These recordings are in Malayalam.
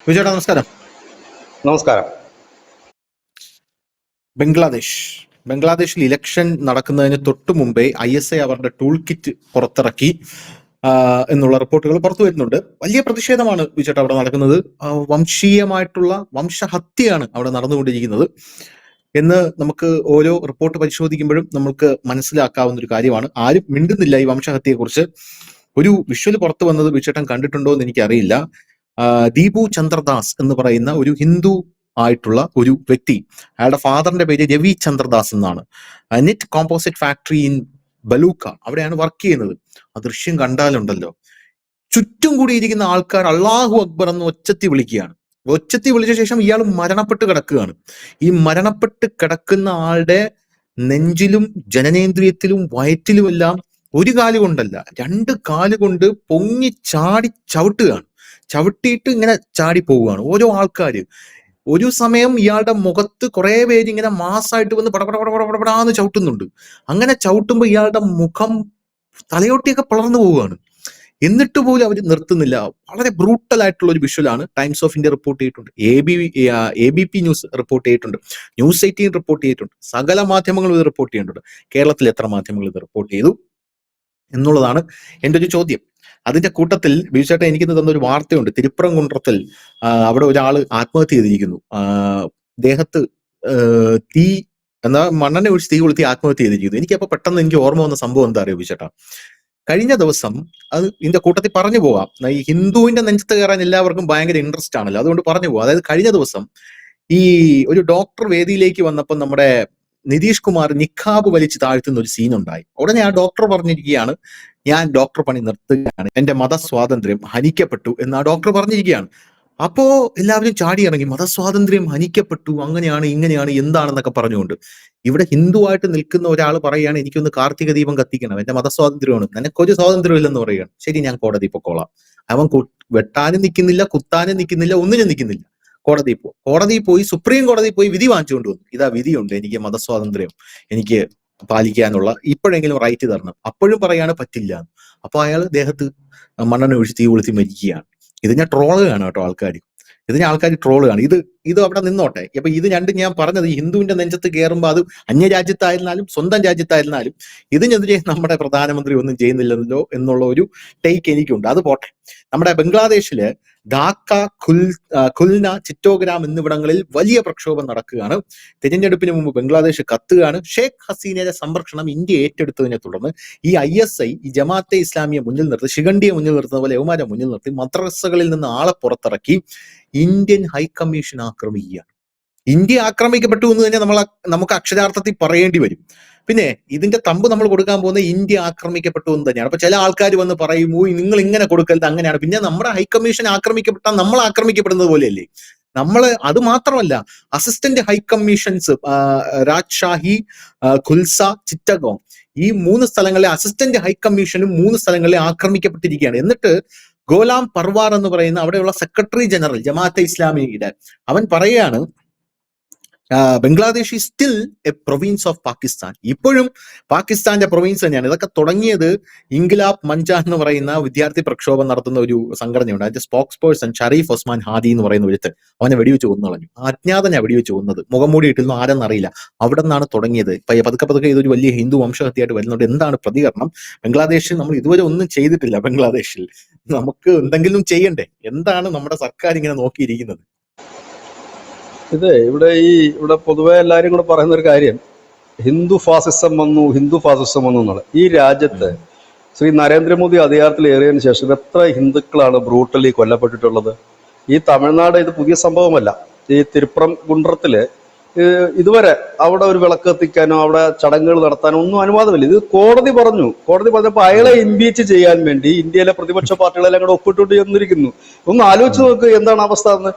വിജയേട്ടാ നമസ്കാരം. നമസ്കാരം. ബംഗ്ലാദേശിൽ ഇലക്ഷൻ നടക്കുന്നതിന് തൊട്ടു മുമ്പേ ISI അവരുടെ ടൂൾ കിറ്റ് പുറത്തിറക്കി എന്നുള്ള റിപ്പോർട്ടുകൾ പുറത്തു വരുന്നുണ്ട്. വലിയ പ്രതിഷേധമാണ് വിജയേട്ടാ അവിടെ നടക്കുന്നത്. വംശീയമായിട്ടുള്ള വംശഹത്യയാണ് അവിടെ നടന്നുകൊണ്ടിരിക്കുന്നത് എന്ന് നമുക്ക് ഓരോ റിപ്പോർട്ട് പരിശോധിക്കുമ്പോഴും നമുക്ക് മനസ്സിലാക്കാവുന്ന ഒരു കാര്യമാണ്. ആരും മിണ്ടുന്നില്ല ഈ വംശഹത്യയെക്കുറിച്ച്. ഒരു വിഷ്വൽ പുറത്തു വന്നത് വിജയേട്ടൻ കണ്ടിട്ടുണ്ടോ എന്ന് എനിക്കറിയില്ല. ദീപു ചന്ദ്രദാസ് എന്ന് പറയുന്ന ഒരു ഹിന്ദു ആയിട്ടുള്ള ഒരു വ്യക്തി, അയാളുടെ ഫാദറിന്റെ പേര് രവി ചന്ദ്രദാസ് എന്നാണ്. നെറ്റ് കോമ്പോസിറ്റ് ഫാക്ടറി ഇൻ ബലൂക്ക, അവിടെയാണ് വർക്ക് ചെയ്യുന്നത്. ആ ദൃശ്യം കണ്ടാലുണ്ടല്ലോ, ചുറ്റും കൂടിയിരിക്കുന്ന ആൾക്കാർ അള്ളാഹു അക്ബർ എന്ന് ഒച്ചത്തി വിളിക്കുകയാണ്. ഒച്ചത്തി വിളിച്ച ശേഷം ഇയാൾ മരണപ്പെട്ട് കിടക്കുകയാണ്. ഈ മരണപ്പെട്ട് കിടക്കുന്ന ആളുടെ നെഞ്ചിലും ജനനേന്ദ്രിയത്തിലും വയറ്റിലുമെല്ലാം ഒരു കാല് കൊണ്ടല്ല, 2 കാല് കൊണ്ട് പൊങ്ങി ചാടി ചവിട്ടുകയാണ്. ചവിട്ടിയിട്ട് ഇങ്ങനെ ചാടി പോവുകയാണ് ഓരോ ആൾക്കാര്. ഒരു സമയം ഇയാളുടെ മുഖത്ത് കുറെ പേര് ഇങ്ങനെ മാസായിട്ട് വന്ന് പടപടാന്ന് ചവിട്ടുന്നുണ്ട്. അങ്ങനെ ചവിട്ടുമ്പോൾ ഇയാളുടെ മുഖം തലയോട്ടിയൊക്കെ പിളർന്നു പോവുകയാണ്. എന്നിട്ട് പോലും അവർ നിർത്തുന്നില്ല. വളരെ ബ്രൂട്ടൽ ആയിട്ടുള്ള ഒരു വിഷ്വലാണ്. ടൈംസ് ഓഫ് ഇന്ത്യ റിപ്പോർട്ട് ചെയ്തിട്ടുണ്ട്, ABP ന്യൂസ് റിപ്പോർട്ട് ചെയ്തിട്ടുണ്ട്, News 18 റിപ്പോർട്ട് ചെയ്തിട്ടുണ്ട്, സകല മാധ്യമങ്ങളും ഇത് റിപ്പോർട്ട് ചെയ്തിട്ടുണ്ട്. കേരളത്തിൽ എത്ര മാധ്യമങ്ങൾ ഇത് റിപ്പോർട്ട് ചെയ്തു എന്നുള്ളതാണ് എൻ്റെ ഒരു ചോദ്യം. അതിന്റെ കൂട്ടത്തിൽ ബിജുചേട്ടൻ എനിക്കിന്ന് തന്നൊരു വാർത്തയുണ്ട്. തിരുപ്പറംകുன்றത്തിൽ അവിടെ ഒരാള് ആത്മഹത്യ ചെയ്തിരിക്കുന്നു. ദേഹത്ത് തീ എന്നാ മണ്ണെണ്ണ ഒഴിച്ച് തീ കൊളുത്തി ആത്മഹത്യ ചെയ്തിരിക്കുന്നു. എനിക്കപ്പോ പെട്ടെന്ന് എനിക്ക് ഓർമ്മ വന്ന സംഭവം എന്താ അറിയോ ബിജുചേട്ടാ? കഴിഞ്ഞ ദിവസം, അത് ഇതിന്റെ കൂട്ടത്തിൽ പറഞ്ഞു പോവാം, ഈ ഹിന്ദുവിന്റെ നെഞ്ചത്ത് കയറാൻ എല്ലാവർക്കും ഭയങ്കര ഇൻട്രസ്റ്റ് ആണല്ലോ, അതുകൊണ്ട് പറഞ്ഞു പോവാം. അതായത് കഴിഞ്ഞ ദിവസം ഈ ഒരു ഡോക്ടർ വേദിയിലേക്ക് വന്നപ്പോൾ നമ്മുടെ നിതീഷ് കുമാർ നിഖാബ് വലിച്ച് താഴ്ത്തുന്ന ഒരു സീൻ ഉണ്ടായി. ഉടനെ ആ ഡോക്ടർ പറഞ്ഞിരിക്കുകയാണ്, ഞാൻ ഡോക്ടർ പണി നിർത്തുകയാണ്, എന്റെ മതസ്വാതന്ത്ര്യം ഹനിക്കപ്പെട്ടു എന്ന് ആ ഡോക്ടർ പറഞ്ഞിരിക്കുകയാണ്. അപ്പോ എല്ലാവരും ചാടി ഇറങ്ങി, മതസ്വാതന്ത്ര്യം ഹനിക്കപ്പെട്ടു, അങ്ങനെയാണ് ഇങ്ങനെയാണ് എന്താണെന്നൊക്കെ പറഞ്ഞുകൊണ്ട്. ഇവിടെ ഹിന്ദുവായിട്ട് നിൽക്കുന്ന ഒരാൾ പറയുകയാണ്, എനിക്കൊന്ന് കാർത്തിക ദീപം കത്തിക്കണം, എന്റെ മതസ്വാതന്ത്ര്യമാണ്, നിനക്കൊരു സ്വാതന്ത്ര്യം ഇല്ലെന്ന് പറയുകയാണ്. ശരി, ഞാൻ കോടതി പൊക്കോളാം. അവൻ വെട്ടാനും നിൽക്കുന്നില്ല, കുത്താനും നിൽക്കുന്നില്ല, ഒന്നിനും നിൽക്കുന്നില്ല. കോടതിയിൽ പോയി സുപ്രീം കോടതിയിൽ പോയി വിധി വാങ്ങിച്ചുകൊണ്ട് വന്നു. ഇതാ വിധിയുണ്ട്, എനിക്ക് മതസ്വാതന്ത്ര്യം എനിക്ക് പാലിക്കാനുള്ള ഇപ്പോഴെങ്കിലും റൈറ്റ് തരണം. അപ്പോഴും പറയാണ് പറ്റില്ല. അപ്പൊ അയാൾ ദേഹത്ത് മണ്ണെണ്ണ ഒഴിച്ച് തീ കൊളുത്തി മരിക്കുകയാണ്. ഇതിനെ ട്രോളുകയാണ് കേട്ടോ ആൾക്കാർ. ഇതിനെ ആൾക്കാർ ട്രോളുകയാണ്. ഇത് അവിടെ നിന്നോട്ടെ. അപ്പൊ ഇത് രണ്ടും ഞാൻ പറഞ്ഞത്, ഈ ഹിന്ദുവിന്റെ നെഞ്ചത്ത് കയറുമ്പോൾ അത് അന്യരാജ്യത്തായിരുന്നാലും സ്വന്തം രാജ്യത്തായിരുന്നാലും ഇതിനെതിരെ നമ്മുടെ പ്രധാനമന്ത്രി ഒന്നും ചെയ്യുന്നില്ലല്ലോ എന്നുള്ള ഒരു ടേക്ക് എനിക്കുണ്ട്. അത് പോട്ടെ. നമ്മുടെ ബംഗ്ലാദേശില് ധാക്ക, ഖുൽന, ചിറ്റോഗ്രാം എന്നിവിടങ്ങളിൽ വലിയ പ്രക്ഷോഭം നടക്കുകയാണ്. തിരഞ്ഞെടുപ്പിന് മുമ്പ് ബംഗ്ലാദേശ് കത്തുകയാണ്. ഷേഖ് ഹസീനയുടെ സംരക്ഷണം ഇന്ത്യ ഏറ്റെടുത്തതിനെ തുടർന്ന് ഈ ISI, ഈ ജമാഅത്തെ ഇസ്ലാമിയെ മുന്നിൽ നിർത്തി, ശിഖണ്ഡിയെ മുന്നിൽ നിർത്തുന്ന പോലെ യൗമാരെ മുന്നിൽ നിർത്തി മദ്രസകളിൽ നിന്ന് ആളെ പുറത്തിറക്കി ഇന്ത്യൻ ഹൈക്കമ്മീഷൻ ആക്രമിക്കുകയാണ്. ഇന്ത്യ ആക്രമിക്കപ്പെട്ടു എന്ന് തന്നെ നമുക്ക് അക്ഷരാർത്ഥത്തിൽ പറയേണ്ടി വരും. പിന്നെ ഇതിന്റെ തമ്പ് നമ്മൾ കൊടുക്കാൻ പോകുന്നത് ഇന്ത്യ ആക്രമിക്കപ്പെട്ടു എന്ന് തന്നെയാണ്. അപ്പൊ ചില ആൾക്കാർ വന്ന് പറയും, ഓ നിങ്ങൾ ഇങ്ങനെ കൊടുക്കരുത്, അങ്ങനെയാണ്. പിന്നെ നമ്മുടെ ഹൈക്കമ്മീഷൻ ആക്രമിക്കപ്പെട്ടാൽ നമ്മൾ ആക്രമിക്കപ്പെടുന്നത് പോലെയല്ലേ? അത് മാത്രമല്ല, അസിസ്റ്റന്റ് ഹൈക്കമ്മീഷൻസ് രാജ്ഷാഹി, ഖുൽസ, ചിറ്റഗോങ്, ഈ 3 സ്ഥലങ്ങളിലെ അസിസ്റ്റന്റ് ഹൈക്കമ്മീഷനും 3 സ്ഥലങ്ങളിലെ ആക്രമിക്കപ്പെട്ടിരിക്കുകയാണ്. എന്നിട്ട് ഗോലാം പർവാർ എന്ന് പറയുന്ന അവിടെയുള്ള സെക്രട്ടറി ജനറൽ ജമാഅത്തെ ഇസ്ലാമിയുടെ അവൻ പറയുകയാണ്, Bangladesh is still A province of Pakistan. ഇപ്പോഴും പാകിസ്ഥാന്റെ പ്രൊവിൻസ് തന്നെയാണ്. ഇതൊക്കെ തുടങ്ങിയത് ഇൻഖിലാബ് മഞ്ച എന്ന് പറയുന്ന വിദ്യാർത്ഥി പ്രക്ഷോഭം നടത്തുന്ന ഒരു സംഘടനയുണ്ട്. അതിന്റെ സ്പോക്സ് പേഴ്സൺ ഷരീഫ് ഒസ്മാൻ ഹാദി എന്ന് പറയുന്ന ഒരുത്തൻ അവനെ വെടിവെച്ച് കൊന്നു കളഞ്ഞു. അജ്ഞാതനാ വെടിവെച്ച് കൊന്നത്, മുഖം മൂടി ഇട്ടിരുന്നു, ആരെന്നറിയില്ല. അവിടെ നിന്നാണ് തുടങ്ങിയത്. പതുക്കെ ഇതൊരു വലിയ ഹിന്ദു വംശഹത്യയായിട്ട് വരുന്നുണ്ട്. എന്താണ് പ്രതികരണം? ബംഗ്ലാദേശിൽ നമ്മൾ ഇതുവരെ ഒന്നും ചെയ്തിട്ടില്ല. ബംഗ്ലാദേശിൽ നമുക്ക് എന്തെങ്കിലും ചെയ്യണ്ടേ? എന്താണ് നമ്മുടെ സർക്കാർ ഇങ്ങനെ നോക്കിയിരിക്കുന്നത്? ഇവിടെ പൊതുവെ എല്ലാവരും കൂടെ പറയുന്ന ഒരു കാര്യം, ഹിന്ദു ഫാസിസം വന്നു എന്നുള്ളത്. ഈ രാജ്യത്ത് ശ്രീ നരേന്ദ്രമോദി അധികാരത്തിൽ ഏറിയതിനു ശേഷം എത്ര ഹിന്ദുക്കളാണ് ബ്രൂട്ടലി കൊല്ലപ്പെട്ടിട്ടുള്ളത്? ഈ തമിഴ്നാട് ഇത് പുതിയ സംഭവമല്ല. ഈ തിരുപ്പറംകുன்றത്തില് ഇതുവരെ അവിടെ ഒരു വിളക്ക് കത്തിക്കാനോ അവിടെ ചടങ്ങുകൾ നടത്താനോ ഒന്നും അനുവാദമില്ല. ഇത് കോടതി പറഞ്ഞപ്പോൾ അയാളെ ഇംപീച്ച് ചെയ്യാൻ വേണ്ടി ഇന്ത്യയിലെ പ്രതിപക്ഷ പാർട്ടികളെല്ലാം കൂടെ ഒപ്പിട്ടുകൊണ്ട് ചെന്നിരിക്കുന്നു. ഒന്ന് ആലോചിച്ച് നോക്ക് എന്താണ് അവസ്ഥ എന്ന്.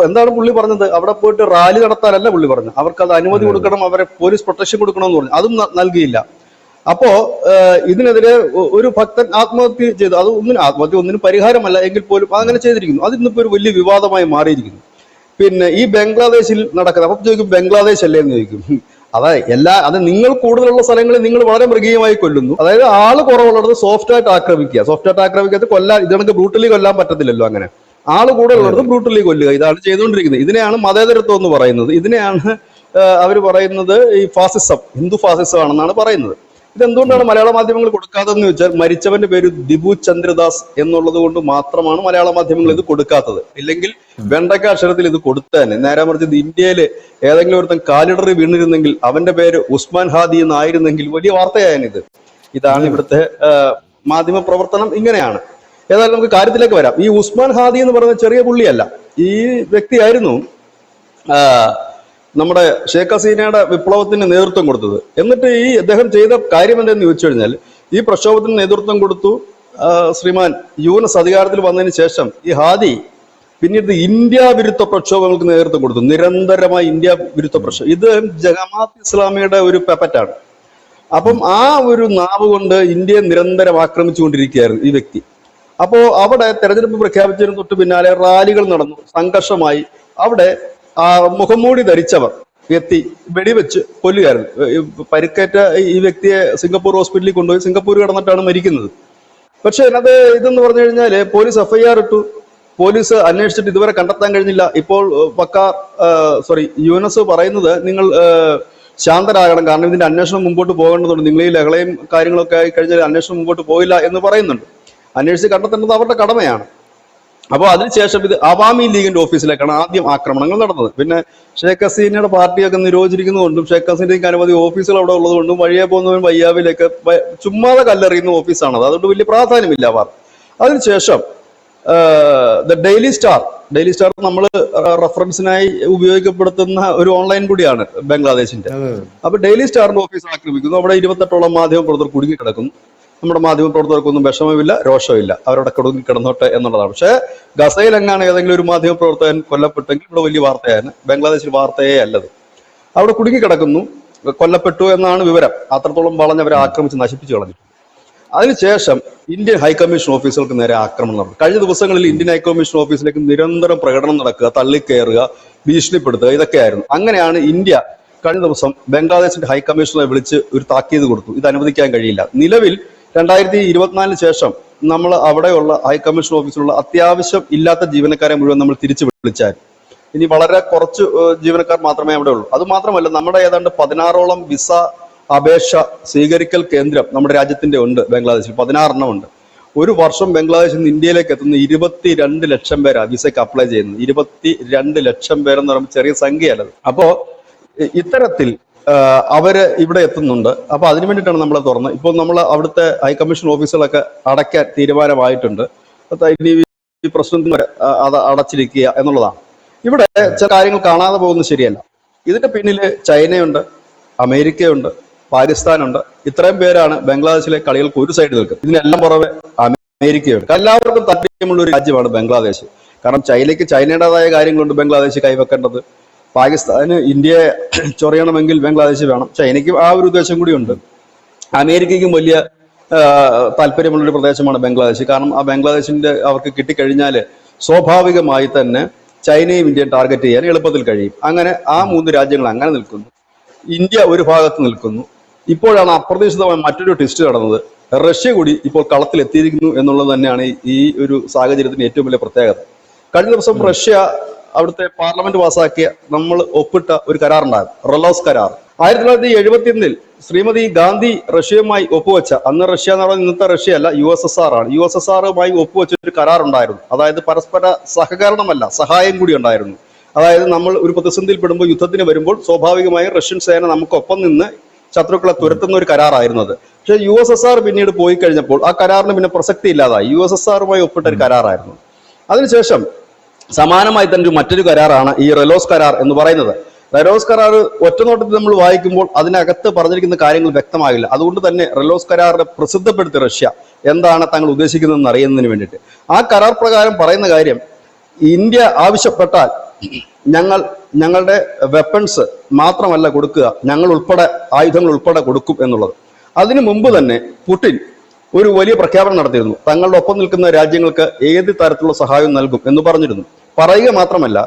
എന്താണ് പുള്ളി പറഞ്ഞത്? അവിടെ പോയിട്ട് റാലി നടത്താനല്ല പുള്ളി പറഞ്ഞു, അവർക്ക് അത് അനുമതി കൊടുക്കണം, അവരെ പോലീസ് പ്രൊട്ടക്ഷൻ കൊടുക്കണം എന്ന് പറഞ്ഞു. അതും നൽകിയില്ല. അപ്പോ ഇതിനെതിരെ ഒരു ഭക്തൻ ആത്മഹത്യ ചെയ്തു. അത് ഒന്നിനും പരിഹാരമല്ല എങ്കിൽ പോലും അങ്ങനെ ചെയ്തിരിക്കുന്നു. അത് ഇന്നിപ്പോ ഒരു വലിയ വിവാദമായി മാറിയിരിക്കുന്നു. പിന്നെ ഈ ബംഗ്ലാദേശിൽ നടക്കുന്നത്, അപ്പൊ ചോദിക്കും ബംഗ്ലാദേശ് അല്ലേ എന്ന് ചോദിക്കും. അത് നിങ്ങൾ കൂടുതലുള്ള സ്ഥലങ്ങളിൽ നിങ്ങൾ വളരെ മൃഗീയമായി കൊല്ലുന്നു. അതായത് ആള് കുറവുള്ളത് സോഫ്റ്റ് ആയിട്ട് ആക്രമിക്കാത്ത ഇതണക്ക് ബ്രൂട്ടലി കൊല്ലാൻ പറ്റത്തില്ലല്ലോ. അങ്ങനെ ആള് കൂടെ ഉള്ളിടത്ത് ബ്രൂട്ടലി കൊല്ലുക, ഇതാണ് ചെയ്തുകൊണ്ടിരിക്കുന്നത്. ഇതിനെയാണ് മതേതരത്വം എന്ന് പറയുന്നത്. ഇതിനെയാണ് അവർ പറയുന്നത് ഈ ഫാസിസം, ഹിന്ദു ഫാസിസം ആണെന്നാണ് പറയുന്നത്. ഇതെന്തുകൊണ്ടാണ് മലയാള മാധ്യമങ്ങൾ കൊടുക്കാത്തതെന്ന് ചോദിച്ചാൽ, മരിച്ചവന്റെ പേര് ദിബു ചന്ദ്രദാസ് എന്നുള്ളത് കൊണ്ട് മാത്രമാണ് മലയാള മാധ്യമങ്ങൾ ഇത് കൊടുക്കാത്തത്. ഇല്ലെങ്കിൽ വെണ്ടക്ക അക്ഷരത്തിൽ ഇത് കൊടുത്തേനെ. നേരെ മറിച്ച് ഇത് ഇന്ത്യയിൽ ഏതെങ്കിലും ഒരുത്തൻ കാലിടറി വീണിരുന്നെങ്കിൽ അവന്റെ പേര് ഉസ്മാൻ ഹാദി എന്നായിരുന്നെങ്കിൽ വലിയ വാർത്തയായത്. ഇതാണ് ഇവിടുത്തെ മാധ്യമ പ്രവർത്തനം, ഇങ്ങനെയാണ്. ഏതായാലും നമുക്ക് കാര്യത്തിലേക്ക് വരാം. ഈ ഉസ്മാൻ ഹാദി എന്ന് പറയുന്ന ചെറിയ പുള്ളിയല്ല. ഈ വ്യക്തിയായിരുന്നു നമ്മുടെ ഷേഖ് ഹസീനയുടെ വിപ്ലവത്തിന് നേതൃത്വം കൊടുത്തത്. എന്നിട്ട് ഈ അദ്ദേഹം ചെയ്ത കാര്യം എന്തെന്ന് ചോദിച്ചു കഴിഞ്ഞാൽ, ഈ പ്രക്ഷോഭത്തിന് നേതൃത്വം കൊടുത്തു ശ്രീമാൻ യൂനസ് അധികാരത്തിൽ വന്നതിന് ശേഷം ഈ ഹാദി പിന്നീട് ഇന്ത്യ വിരുദ്ധ പ്രക്ഷോഭങ്ങൾക്ക് നേതൃത്വം കൊടുത്തു. നിരന്തരമായി ഇന്ത്യ വിരുദ്ധ പ്രക്ഷോഭം. ഇത് ജമാഅത്ത് ഇസ്ലാമിയുടെ ഒരു പെപ്പറ്റാണ്. അപ്പം ആ ഒരു നാവ് കൊണ്ട് ഇന്ത്യയെ നിരന്തരം ആക്രമിച്ചുകൊണ്ടിരിക്കുകയായിരുന്നു ഈ വ്യക്തി. അപ്പോ അവിടെ തെരഞ്ഞെടുപ്പ് പ്രഖ്യാപിച്ചതിന് തൊട്ട് പിന്നാലെ റാലികൾ നടന്നു, സംഘർഷമായി. അവിടെ മുഖംമൂടി ധരിച്ചവർ എത്തി വെടിവെച്ച് കൊല്ലുകയായിരുന്നു. പരിക്കേറ്റ ഈ വ്യക്തിയെ സിംഗപ്പൂർ ഹോസ്പിറ്റലിൽ കൊണ്ടുപോയി. സിംഗപ്പൂർ കിടന്നിട്ടാണ് മരിക്കുന്നത്. പക്ഷെ അത് ഇതെന്ന് പറഞ്ഞു കഴിഞ്ഞാല് പോലീസ് FIR ഇട്ടു. പോലീസ് അന്വേഷിച്ചിട്ട് ഇതുവരെ കണ്ടെത്താൻ കഴിഞ്ഞില്ല. ഇപ്പോൾ യൂനസ് പറയുന്നത്, നിങ്ങൾ ശാന്തരാകണം, കാരണം ഇതിന്റെ അന്വേഷണം മുമ്പോട്ട് പോകേണ്ടതുണ്ട്. നിങ്ങൾ ഈ ലഹളയും കാര്യങ്ങളൊക്കെ ആയി കഴിഞ്ഞാൽ അന്വേഷണം മുമ്പോട്ട് പോയില്ല എന്ന് പറയുന്നുണ്ട്. അന്വേഷിച്ച് കണ്ടെത്തേണ്ടത് അവരുടെ കടമയാണ്. അപ്പോൾ അതിനുശേഷം ഇത് അവാമി ലീഗിന്റെ ഓഫീസിലേക്കാണ് ആദ്യം ആക്രമണങ്ങൾ നടന്നത്. പിന്നെ ഷേഖ് ഹസീനയുടെ പാർട്ടിയൊക്കെ നിരോധിച്ചിരിക്കുന്നതുകൊണ്ടും ഷേഖ് ഹസീനയ്ക്ക് അനവധി ഓഫീസുകൾ അവിടെ ഉള്ളതുകൊണ്ടും വഴിയെ പോകുന്നവൻ വയ്യാവിലേക്ക് ചുമ്മാതെ കല്ലെറിയുന്ന ഓഫീസാണത്. അതുകൊണ്ട് വലിയ പ്രാധാന്യമില്ല അവർ. അതിനുശേഷം ഡെയിലി സ്റ്റാർ നമ്മൾ റെഫറൻസിനായി ഉപയോഗപ്പെടുത്തുന്ന ഒരു ഓൺലൈൻ കൂടിയാണ് ബംഗ്ലാദേശിന്റെ. അപ്പൊ ഡെയിലി സ്റ്റാറിന്റെ ഓഫീസ് ആക്രമിക്കുന്നു. അവിടെ 28ഓളം മാധ്യമ പ്രവർത്തകർ കുടുങ്ങിക്കിടക്കുന്നു. നമ്മുടെ മാധ്യമ പ്രവർത്തകർക്കൊന്നും വിഷമമില്ല, രോഷമില്ല, അവരുടെ കുടുങ്ങി കിടന്നോട്ടെ എന്നുള്ളതാണ്. പക്ഷേ ഗസയിൽ എങ്ങാണ് ഏതെങ്കിലും ഒരു മാധ്യമ പ്രവർത്തകൻ കൊല്ലപ്പെട്ടെങ്കിൽ ഇവിടെ വലിയ വാർത്തയാണ്. ബംഗ്ലാദേശിൽ വാർത്തയേ അല്ലത്. അവിടെ കുടുങ്ങിക്കിടക്കുന്നു, കൊല്ലപ്പെട്ടു എന്നാണ് വിവരം. അത്രത്തോളം വളഞ്ഞവരെ ആക്രമിച്ച് നശിപ്പിച്ചു കളഞ്ഞു. അതിനുശേഷം ഇന്ത്യൻ ഹൈക്കമ്മീഷൻ ഓഫീസുകൾക്ക് നേരെ ആക്രമണം നടന്നു. കഴിഞ്ഞ ദിവസങ്ങളിൽ ഇന്ത്യൻ ഹൈക്കമ്മീഷൻ ഓഫീസിലേക്ക് നിരന്തരം പ്രകടനം നടക്കുക, തള്ളിക്കയറുക, ഭീഷണിപ്പെടുത്തുക, ഇതൊക്കെയായിരുന്നു. അങ്ങനെയാണ് ഇന്ത്യ കഴിഞ്ഞ ദിവസം ബംഗ്ലാദേശിന്റെ ഹൈക്കമ്മീഷണറെ വിളിച്ച് ഒരു താക്കീത് കൊടുത്തു. ഇത് അനുവദിക്കാൻ കഴിയില്ല. നിലവിൽ 2024 ശേഷം നമ്മൾ അവിടെയുള്ള ഹൈക്കമ്മീഷൻ ഓഫീസിലുള്ള അത്യാവശ്യം ഇല്ലാത്ത ജീവനക്കാരെ മുഴുവൻ നമ്മൾ തിരിച്ചു വിളിച്ചാൽ ഇനി വളരെ കുറച്ച് ജീവനക്കാർ മാത്രമേ അവിടെ ഉള്ളൂ. അത് മാത്രമല്ല, നമ്മുടെ ഏതാണ്ട് 16ഓളം വിസ അപേക്ഷ സ്വീകരിക്കൽ കേന്ദ്രം നമ്മുടെ രാജ്യത്തിന്റെ ഉണ്ട്. ബംഗ്ലാദേശിൽ 16 ഉണ്ട്. ഒരു വർഷം ബംഗ്ലാദേശിൽ നിന്ന് ഇന്ത്യയിലേക്ക് എത്തുന്ന 22 ലക്ഷം പേരാണ് വിസയ്ക്ക് അപ്ലൈ ചെയ്യുന്നത്. 22 ലക്ഷം പേരെന്ന് പറയുമ്പോൾ ചെറിയ സംഖ്യയല്ലത്. അപ്പോ ഇത്തരത്തിൽ അവര് ഇവിടെ എത്തുന്നുണ്ട്. അപ്പൊ അതിനു വേണ്ടിയിട്ടാണ് നമ്മൾ തുറന്നത്. ഇപ്പോൾ നമ്മൾ അവിടുത്തെ ഹൈക്കമ്മീഷൻ ഓഫീസുകളൊക്കെ അടയ്ക്കാൻ തീരുമാനമായിട്ടുണ്ട്. ഈ പ്രശ്നം അത് അടച്ചിരിക്കുക എന്നുള്ളതാണ്. ഇവിടെ ചില കാര്യങ്ങൾ കാണാതെ പോകുന്നത് ശരിയല്ല. ഇതിന്റെ പിന്നിൽ ചൈനയുണ്ട്, അമേരിക്കയുണ്ട്, പാകിസ്ഥാനുണ്ട്. ഇത്രയും പേരാണ് ബംഗ്ലാദേശിലെ കളികൾക്ക് ഒരു സൈഡ് നിൽക്കുന്നത്. ഇതിനെല്ലാം പുറമെ അമേരിക്കയുണ്ട്. എല്ലാവർക്കും താല്പര്യമുള്ള ഒരു രാജ്യമാണ് ബംഗ്ലാദേശ്. കാരണം ചൈനയുടേതായ കാര്യങ്ങളുണ്ട് ബംഗ്ലാദേശ് കൈവെക്കേണ്ടത്. പാകിസ്ഥാന് ഇന്ത്യയെ ചൊറിയണമെങ്കിൽ ബംഗ്ലാദേശ് വേണം. ചൈനയ്ക്കും ആ ഒരു ഉദ്ദേശം കൂടിയുണ്ട്. അമേരിക്കയ്ക്കും വലിയ താല്പര്യമുള്ളൊരു പ്രദേശമാണ് ബംഗ്ലാദേശ്. കാരണം ആ ബംഗ്ലാദേശിന്റെ അവർക്ക് കിട്ടിക്കഴിഞ്ഞാൽ സ്വാഭാവികമായി തന്നെ ചൈനയും ഇന്ത്യയും ടാർഗറ്റ് ചെയ്യാൻ എളുപ്പത്തിൽ കഴിയും. അങ്ങനെ ആ 3 രാജ്യങ്ങൾ അങ്ങനെ നിൽക്കുന്നു. ഇന്ത്യ ഒരു ഭാഗത്ത് നിൽക്കുന്നു. ഇപ്പോഴാണ് അപ്രതീക്ഷിതമായ മറ്റൊരു ട്വിസ്റ്റ് നടന്നത്. റഷ്യ കൂടി ഇപ്പോൾ കളത്തിൽ എത്തിയിരിക്കുന്നു എന്നുള്ളത് തന്നെയാണ് ഈ ഒരു സാഹചര്യത്തിന് ഏറ്റവും വലിയ പ്രത്യേകത. കഴിഞ്ഞ ദിവസം റഷ്യ അവിടുത്തെ പാർലമെന്റ് പാസാക്കിയ നമ്മൾ ഒപ്പിട്ട ഒരു കരാറുണ്ടായിരുന്നു, റെലോസ് കരാർ. 1971 ശ്രീമതി ഗാന്ധി റഷ്യയുമായി ഒപ്പുവെച്ച, അന്ന് റഷ്യ എന്ന് പറയുന്നത് ഇന്നത്തെ റഷ്യ അല്ല, USSR ആണ്. USSRുമായി ഒപ്പുവെച്ച ഒരു കരാറുണ്ടായിരുന്നു. അതായത് പരസ്പര സഹകരണമല്ല, സഹായം കൂടി ഉണ്ടായിരുന്നു. അതായത് നമ്മൾ ഒരു പ്രതിസന്ധിയിൽ പെടുമ്പോൾ, യുദ്ധത്തിന് വരുമ്പോൾ സ്വാഭാവികമായും റഷ്യൻ സേന നമുക്കൊപ്പം നിന്ന് ശത്രുക്കളെ തുരത്തുന്ന ഒരു കരാറായിരുന്നത്. പക്ഷെ USSR പിന്നീട് പോയി കഴിഞ്ഞപ്പോൾ ആ കരാറിന് പിന്നെ പ്രസക്തി ഇല്ലാതായി. USSRുമായി ഒപ്പിട്ട ഒരു കരാറായിരുന്നു. അതിനുശേഷം സമാനമായി തന്നെ മറ്റൊരു കരാറാണ് ഈ റെലോസ് കരാർ എന്ന് പറയുന്നത്. റെലോസ് കരാർ ഒറ്റനോട്ടത്തിൽ നമ്മൾ വായിക്കുമ്പോൾ അതിനകത്ത് പറഞ്ഞിരിക്കുന്ന കാര്യങ്ങൾ വ്യക്തമാകില്ല. അതുകൊണ്ട് തന്നെ റെലോസ് കരാറിനെ പ്രസിദ്ധപ്പെടുത്തി റഷ്യ എന്താണ് തങ്ങൾ ഉദ്ദേശിക്കുന്നതെന്ന് അറിയുന്നതിന് വേണ്ടിയിട്ട്. ആ കരാർ പ്രകാരം പറയുന്ന കാര്യം, ഇന്ത്യ ആവശ്യപ്പെട്ടാൽ ഞങ്ങളുടെ വെപ്പൺസ് മാത്രമല്ല കൊടുക്കുക, ഞങ്ങൾ ഉൾപ്പെടെ ആയുധങ്ങൾ ഉൾപ്പെടെ കൊടുക്കും എന്നുള്ളത്. അതിനു മുമ്പ് തന്നെ പുടിൻ ഒരു വലിയ പ്രഖ്യാപനം നടത്തിയിരുന്നു. തങ്ങളുടെ ഒപ്പം നിൽക്കുന്ന രാജ്യങ്ങൾക്ക് ഏത് തരത്തിലുള്ള സഹായവും നൽകും എന്ന് പറഞ്ഞിരുന്നു. പറയുക മാത്രമല്ല,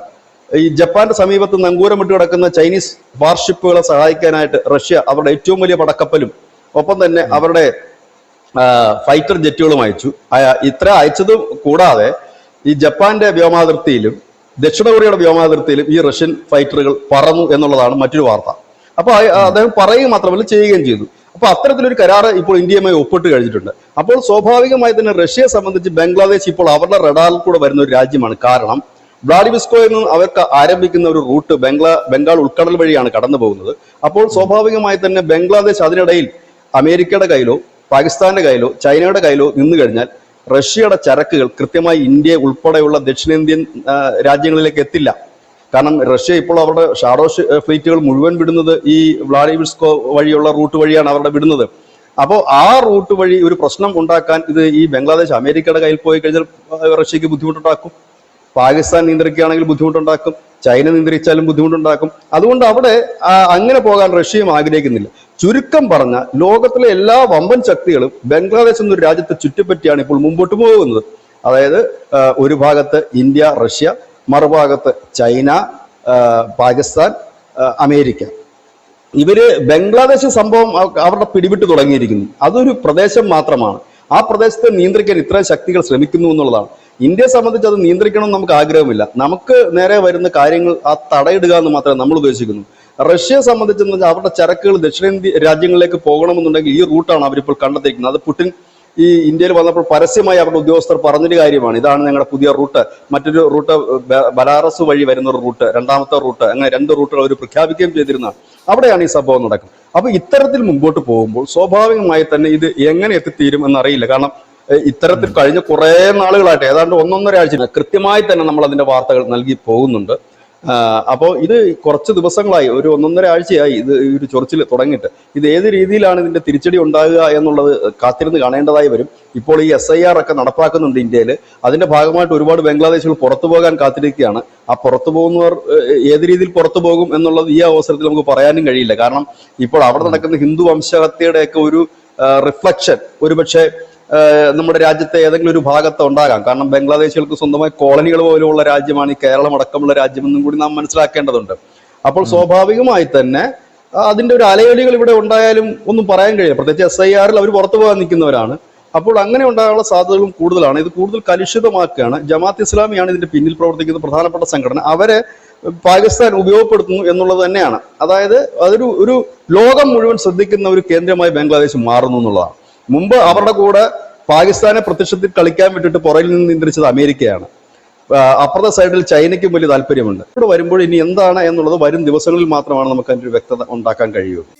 ഈ ജപ്പാന്റെ സമീപത്ത് നങ്കൂരമിട്ട് കിടക്കുന്ന ചൈനീസ് വാർഷിപ്പുകളെ സഹായിക്കാനായിട്ട് റഷ്യ അവരുടെ ഏറ്റവും വലിയ പടക്കപ്പലും ഒപ്പം തന്നെ അവരുടെ ഫൈറ്റർ ജെറ്റുകളും അയച്ചു. ഇത്ര അയച്ചതും കൂടാതെ ഈ ജപ്പാന്റെ വ്യോമാതിർത്തിയിലും ദക്ഷിണ കൊറിയയുടെ വ്യോമാതിർത്തിയിലും ഈ റഷ്യൻ ഫൈറ്ററുകൾ പറന്നു എന്നുള്ളതാണ് മറ്റൊരു വാർത്ത. അപ്പൊ അദ്ദേഹം പറയുക മാത്രമല്ല ചെയ്യുകയും ചെയ്തു. അപ്പൊ അത്തരത്തിലൊരു കരാറ് ഇപ്പോൾ ഇന്ത്യയുമായി ഒപ്പിട്ട് കഴിഞ്ഞിട്ടുണ്ട്. അപ്പോൾ സ്വാഭാവികമായി തന്നെ റഷ്യയെ സംബന്ധിച്ച് ബംഗ്ലാദേശ് ഇപ്പോൾ അവരുടെ റഡാറിൽ കൂടെ വരുന്ന ഒരു രാജ്യമാണ്. കാരണം വ്ളാഡിവോസ്റ്റോയിൽ നിന്ന് അവർക്ക് ആരംഭിക്കുന്ന ഒരു റൂട്ട് ബംഗാൾ ഉൾക്കടൽ വഴിയാണ് കടന്നു പോകുന്നത്. അപ്പോൾ സ്വാഭാവികമായി തന്നെ ബംഗ്ലാദേശ് അതിനിടയിൽ അമേരിക്കയുടെ കയ്യിലോ പാകിസ്ഥാന്റെ കയ്യിലോ ചൈനയുടെ കയ്യിലോ നിന്നു കഴിഞ്ഞാൽ റഷ്യയുടെ ചരക്കുകൾ കൃത്യമായി ഇന്ത്യ ഉൾപ്പെടെയുള്ള ദക്ഷിണേന്ത്യൻ രാജ്യങ്ങളിലേക്ക് എത്തില്ല. കാരണം റഷ്യ ഇപ്പോൾ അവരുടെ ഷാഡോ ഫ്ലീറ്റുകൾ മുഴുവൻ വിടുന്നത് ഈ വ്ളാഡിവോസ്റ്റോ വഴിയുള്ള റൂട്ട് വഴിയാണ് അവരുടെ വിടുന്നത്. അപ്പോൾ ആ റൂട്ട് വഴി ഒരു പ്രശ്നം ഉണ്ടാക്കാൻ ഇത് ഈ ബംഗ്ലാദേശ് അമേരിക്കയുടെ കയ്യിൽ പോയി കഴിഞ്ഞാൽ റഷ്യക്ക് ബുദ്ധിമുട്ടുണ്ടാക്കും. പാകിസ്ഥാൻ നിയന്ത്രിക്കുകയാണെങ്കിൽ ബുദ്ധിമുട്ടുണ്ടാക്കും. ചൈന നിയന്ത്രിച്ചാലും ബുദ്ധിമുട്ടുണ്ടാക്കും. അതുകൊണ്ട് അവിടെ അങ്ങനെ പോകാൻ റഷ്യയും ആഗ്രഹിക്കുന്നില്ല. ചുരുക്കം പറഞ്ഞ ലോകത്തിലെ എല്ലാ വമ്പൻ ശക്തികളും ബംഗ്ലാദേശ് എന്നൊരു രാജ്യത്തെ ചുറ്റിപ്പറ്റിയാണ് ഇപ്പോൾ മുമ്പോട്ട് പോകുന്നത്. അതായത് ഒരു ഭാഗത്ത് ഇന്ത്യ, റഷ്യ, മറുഭാഗത്ത് ചൈന, പാകിസ്ഥാൻ, അമേരിക്ക. ഇവര് ബംഗ്ലാദേശ് സംഭവം അവരുടെ പിടിവിട്ട് തുടങ്ങിയിരിക്കുന്നു. അതൊരു പ്രദേശം മാത്രമാണ്. ആ പ്രദേശത്തെ നിയന്ത്രിക്കാൻ ഇത്രയും ശക്തികൾ ശ്രമിക്കുന്നു എന്നുള്ളതാണ്. ഇന്ത്യയെ സംബന്ധിച്ച് അത് നിയന്ത്രിക്കണം എന്ന് നമുക്ക് ആഗ്രഹമില്ല. നമുക്ക് നേരെ വരുന്ന കാര്യങ്ങൾ തടയിടുക എന്ന് മാത്രമേ നമ്മൾ ഉദ്ദേശിക്കുന്നു. റഷ്യയെ സംബന്ധിച്ചെന്ന് വെച്ചാൽ അവരുടെ ചരക്കുകൾ ദക്ഷിണേന്ത്യ രാജ്യങ്ങളിലേക്ക് പോകണമെന്നുണ്ടെങ്കിൽ ഈ റൂട്ടാണ് അവരിപ്പോൾ കണ്ടെത്തിയിരിക്കുന്നത്. അത് പുടിൻ ഈ ഇന്ത്യയിൽ വന്നപ്പോൾ പരസ്യമായി അവരുടെ ഉദ്യോഗസ്ഥർ പറഞ്ഞൊരു കാര്യമാണ്. ഇതാണ് ഞങ്ങളുടെ പുതിയ റൂട്ട്. മറ്റൊരു റൂട്ട് ബലാറസ് വഴി വരുന്ന ഒരു റൂട്ട്, രണ്ടാമത്തെ റൂട്ട്, അങ്ങനെ 2 റൂട്ടുകൾ അവർ പ്രഖ്യാപിക്കുകയും ചെയ്തിരുന്നതാണ്. അവിടെയാണ് ഈ സംഭവം നടക്കുന്നത്. അപ്പൊ ഇത്തരത്തിൽ മുമ്പോട്ട് പോകുമ്പോൾ സ്വാഭാവികമായി തന്നെ ഇത് എങ്ങനെ എത്തിത്തീരും എന്നറിയില്ല. കാരണം ഇത്തരത്തിൽ കഴിഞ്ഞ കുറെ നാളുകളായിട്ട് ഏതാണ്ട് 1.5 ആഴ്ച കൃത്യമായി തന്നെ നമ്മൾ അതിന്റെ വാർത്തകൾ നൽകി പോകുന്നുണ്ട്. അപ്പോൾ ഇത് കുറച്ച് ദിവസങ്ങളായി, ഒരു 1.5 ആഴ്ചയായി ഇത് ഒരു ചൊറിച്ചിൽ തുടങ്ങിയിട്ട്. ഇത് ഏത് രീതിയിലാണ് ഇതിന്റെ തിരിച്ചടി ഉണ്ടാകുക എന്നുള്ളത് കാത്തിരുന്ന് കാണേണ്ടതായി വരും. ഇപ്പോൾ ഈ SIR ഒക്കെ നടപ്പാക്കുന്നുണ്ട് ഇന്ത്യയിൽ. അതിന്റെ ഭാഗമായിട്ട് ഒരുപാട് ബംഗ്ലാദേശികൾ പുറത്തു പോകാൻ കാത്തിരിക്കുകയാണ്. ആ പുറത്തു പോകുന്നവർ ഏത് രീതിയിൽ പുറത്തു പോകും എന്നുള്ളത് ഈ അവസരത്തിൽ നമുക്ക് പറയാനും കഴിയില്ല. കാരണം ഇപ്പോൾ അവിടെ നടക്കുന്ന ഹിന്ദു വംശഹത്യയുടെയൊക്കെ ഒരു റിഫ്ലക്ഷൻ ഒരുപക്ഷെ നമ്മുടെ രാജ്യത്തെ ഏതെങ്കിലും ഒരു ഭാഗത്ത് ഉണ്ടാകാം. കാരണം ബംഗ്ലാദേശികൾക്ക് സ്വന്തമായി കോളനികൾ പോലെയുള്ള രാജ്യമാണ് ഈ കേരളം അടക്കമുള്ള രാജ്യമെന്നും കൂടി നാം മനസ്സിലാക്കേണ്ടതുണ്ട്. അപ്പോൾ സ്വാഭാവികമായി തന്നെ അതിന്റെ ഒരു അലയൊലികൾ ഇവിടെ ഉണ്ടായാലും ഒന്നും പറയാൻ കഴിയില്ല. പ്രത്യേകിച്ച് SIR അവർ പുറത്തു പോകാൻ നിൽക്കുന്നവരാണ്. അപ്പോൾ അങ്ങനെ ഉണ്ടാകാനുള്ള സാധ്യതകളും കൂടുതലാണ്. ഇത് കൂടുതൽ കലുഷിതമാക്കുകയാണ്. ജമാഅത്ത് ഇസ്ലാമിയാണ് ഇതിന്റെ പിന്നിൽ പ്രവർത്തിക്കുന്ന പ്രധാനപ്പെട്ട സംഘടന. അവരെ പാകിസ്ഥാൻ ഉപയോഗപ്പെടുത്തുന്നു എന്നുള്ളത് തന്നെയാണ്. അതായത് ഒരു ലോകം മുഴുവൻ ശ്രദ്ധിക്കുന്ന ഒരു കേന്ദ്രമായി ബംഗ്ലാദേശ് മാറുന്നു എന്നുള്ളതാണ്. മുമ്പ് അവരുടെ കൂടെ പാകിസ്ഥാനെ പ്രത്യക്ഷത്തിൽ കളിക്കാൻ വിട്ടിട്ട് പുറകിൽ നിന്ന് നിയന്ത്രിച്ചത് അമേരിക്കയാണ്. അപ്പുറത്തെ സൈഡിൽ ചൈനയ്ക്കും വലിയ താല്പര്യമുണ്ട്. ഇവിടെ വരുമ്പോൾ ഇനി എന്താണ് എന്നുള്ളത് വരും ദിവസങ്ങളിൽ മാത്രമാണ് നമുക്ക് അതിൻ്റെ ഒരു വ്യക്തത ഉണ്ടാക്കാൻ കഴിയുള്ളൂ.